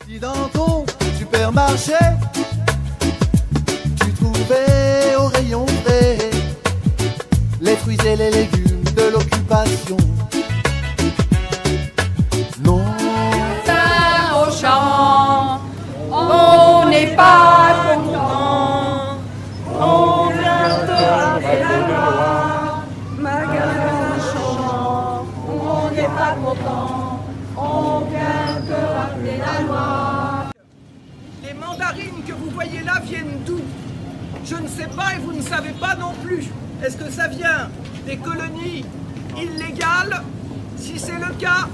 Si dans ton supermarché, tu trouvais au rayon frais les fruits et les légumes de l'occupation. Non. Saint-Auchan, on n'est pas content, on vient de rater la loi. Magasin Auchan, on n'est pas content, on vient de rater la loi. Les mandarines que vous voyez là viennent d'où? Je ne sais pas et vous ne savez pas non plus. Est-ce que ça vient des colonies illégales? Si c'est le cas,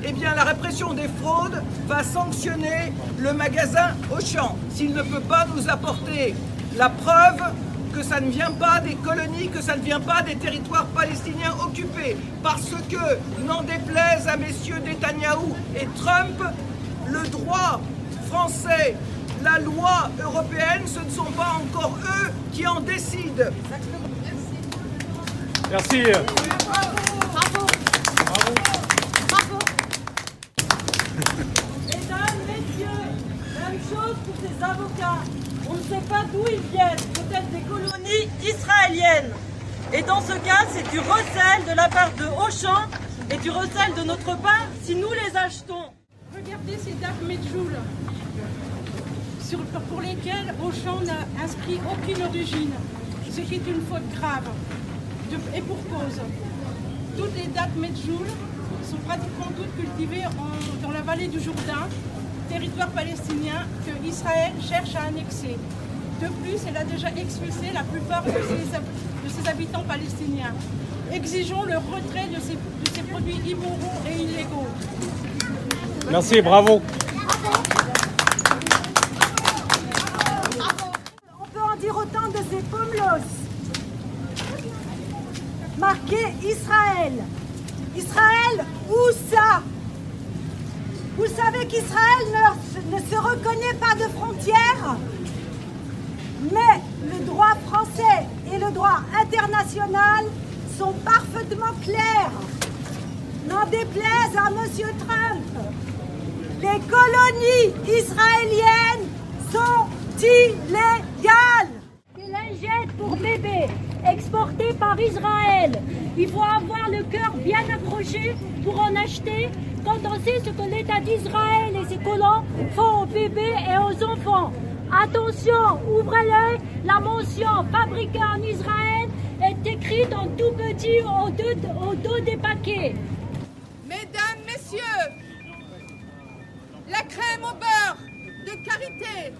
eh bien la répression des fraudes va sanctionner le magasin Auchan s'il ne peut pas nous apporter la preuve que ça ne vient pas des colonies, que ça ne vient pas des territoires palestiniens occupés. Parce que, n'en déplaise à messieurs Netanyahou et Trump, le droit français, la loi européenne, ce ne sont pas encore eux qui en décident. Merci. Bravo. Bravo. Mesdames, messieurs, même chose pour ces avocats. On ne sait pas d'où ils viennent, peut-être des colonies israéliennes. Et dans ce cas, c'est du recel de la part de Auchan et du recel de notre part si nous les achetons. Regardez ces dates Medjool pour lesquelles Auchan n'a inscrit aucune origine, ce qui est une faute grave. Et pour cause. Toutes les dates Medjool sont pratiquement toutes cultivées dans la vallée du Jourdain, territoire palestinien que Israël cherche à annexer. De plus, elle a déjà expulsé la plupart de ses habitants palestiniens. Exigeons le retrait de ces produits immoraux et illégaux. Merci, bravo. On peut en dire autant de ces pommelos. Marqué Israël. Israël, où ça? Vous savez qu'Israël ne se reconnaît pas de frontières, mais le droit français et le droit international sont parfaitement clairs. N'en déplaise à M. Trump, les colonies israéliennes sont illégales. Des lingettes pour bébés exportées par Israël. Il faut avoir le cœur bien accroché pour en acheter quand on sait ce que l'État d'Israël et ses colons font aux bébés et aux enfants. Attention, ouvrez l'œil, la mention fabriquée en Israël est écrite en tout petit au dos des paquets. Mesdames, messieurs, la crème au beurre de karité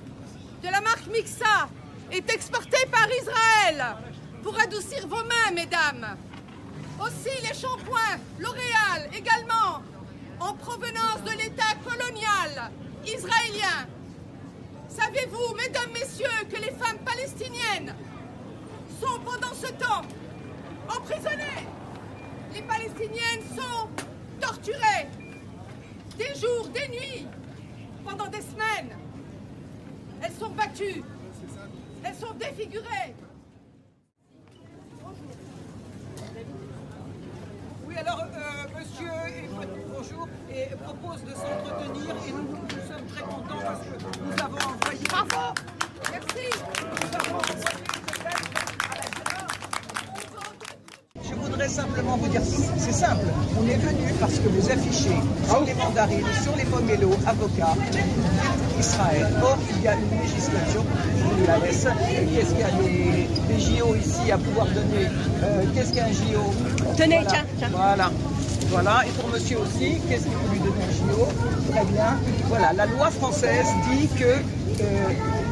de la marque Mixa est exportée par Israël pour adoucir vos mains, mesdames. Aussi les shampoings L'Oréal également en provenance de l'État colonial israélien. Savez-vous, mesdames, messieurs, que les femmes palestiniennes sont pendant ce temps emprisonnées? Les Palestiniennes sont torturées des jours, des nuits, pendant des semaines. Elles sont battues, elles sont défigurées. Oui, alors, monsieur, bonjour, et propose de s'entretenir et nous sommes très contents parce que nous avons envoyé... Bravo. Merci. Nous avons envoyé une lettre à la Sénat. Je voudrais simplement vous dire, c'est simple, on est venu parce que vous affichez sur les mandarines, sur les pomelos, avocats, Israël. Or, il y a une législation, je vous la laisse. Qu'est-ce qu'il y a des JO ici à pouvoir donner? Qu'est-ce qu'un JO? Tenez, voilà. tiens. Voilà. Et pour monsieur aussi, qu'est-ce qu'il faut lui donner un JO? Très bien. Voilà, la loi française dit que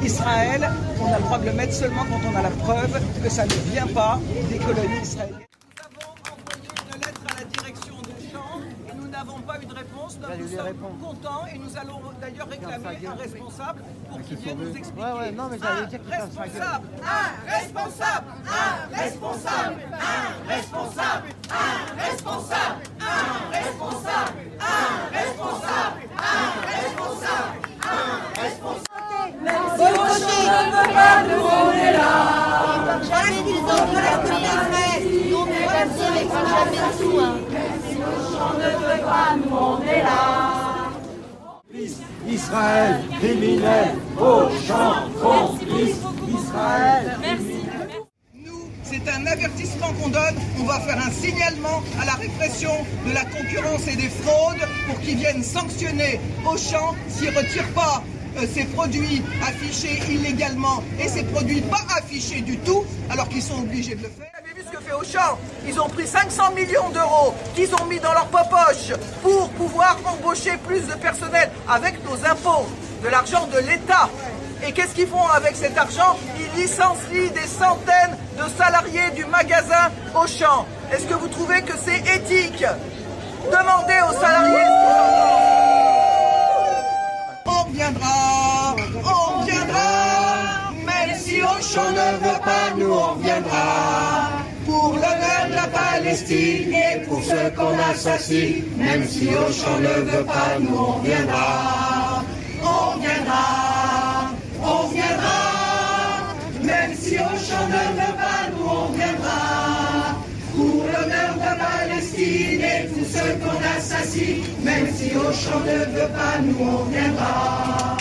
Israël, on a le droit de le mettre seulement quand on a la preuve que ça ne vient pas des colonies israéliennes. Nous avons envoyé une lettre à la direction d'Auchan et nous n'avons pas eu de réponse. Donc nous sommes contents et nous allons d'ailleurs réclamer un responsable pour qu'il vienne nous expliquer. Responsable, un responsable, un responsable, un responsable, un responsable, un responsable, un responsable, un responsable, un responsable. Auchan ne veut pas nous, on est là. Voilà ce qu'ils ont, voilà ce que fait. Non, mais voilà ce qu'ils font jamais tout. Auchan ne veut pas nous, on est là. Please. Israël, criminel, Auchan, complice, Israël. C'est un avertissement qu'on donne, on va faire un signalement à la répression de la concurrence et des fraudes pour qu'ils viennent sanctionner Auchan s'ils ne retirent pas ces produits affichés illégalement et ces produits pas affichés du tout alors qu'ils sont obligés de le faire. Vous avez vu ce que fait Auchan? Ils ont pris 500 millions d'euros qu'ils ont mis dans leur poche pour pouvoir embaucher plus de personnel avec nos impôts, de l'argent de l'État. Et qu'est-ce qu'ils font avec cet argent? Ils licencient des centaines de salariés du magasin Auchan. Est-ce que vous trouvez que c'est éthique? Demandez aux salariés. On viendra, même si Auchan ne veut pas, nous on viendra. Pour l'honneur de la Palestine et pour ceux qu'on assassine, même si Auchan ne veut pas, nous on viendra. On viendra, même si Auchan ne veut pas, nous on viendra. Pour l'honneur de la Palestine et tous ceux qu'on assassine, même si Auchan ne veut pas, nous on viendra.